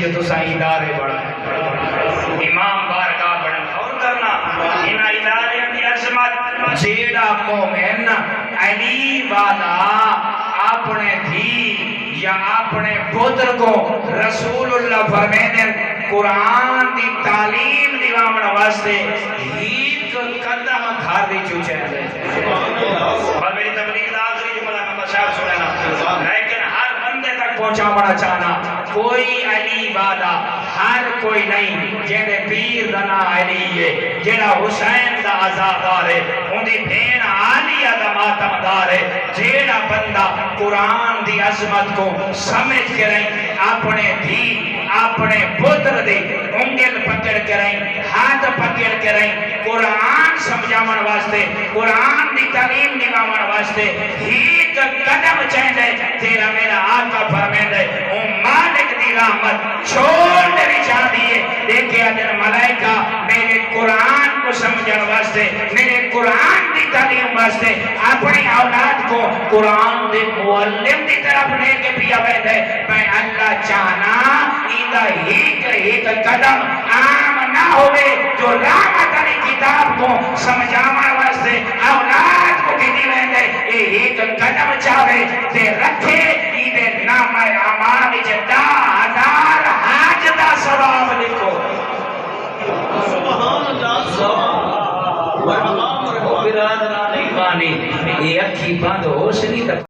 جو تو سائیں ادارے بڑھا امام بارگاہ بڑھا اور کرنا ان ادارے کی عظمت جیڑا مومن علی والا اپنے دھی یا اپنے پتر کو رسول اللہ فرمینے قرآن دی تعلیم دیوامن واسطے ایک قدم دھار دی چوچے اور میری تبلیغ دا آخری جملہ میں بشار سننا لیکن ہر بندے تک پہنچا بڑا چاہنا کوئی علی والا ہر کوئی نہیں جینے پیر دنا علی ہے جینا حسین دا عزادار ہے اندھی بین عالیہ دا ماتمدار ہے جینا بندہ قرآن دی عظمت کو سمجھ کے رہی اپنے دھی اپنے پتر دے انگل پکڑ کے رہی ہاتھ پکڑ کے رہی قرآن سمجھامن واسطے قرآن دی تعلیم نگامن واسطے ایک قدم چاہتے تیرا میرا آقا فرمائے او مالک دی رحمت چھوڑ دے چاہ دیئے دیکھے ادھر ملائکہ میرے قرآن کو سمجھن واسطے میرے قرآن دی تعلیم واسطے اپنی اولاد کو قرآن دے معلم دی طرف لے کے بھی آوید ہے میں اللہ چاہنا ایدہ ایک قدم عام نہ ہوئے جو رحمت علی کتاب کو سمجھاما واسطے اولاد کو کہنی رہے دے ایک قدم چاہے تے رکھے ایدے نام اعمال جدہ ہزار حاج دا ثواب لکھو سبحان اللہ سبحان اللہ برادران ایمانی یہ اکھی بند ہو سنی تک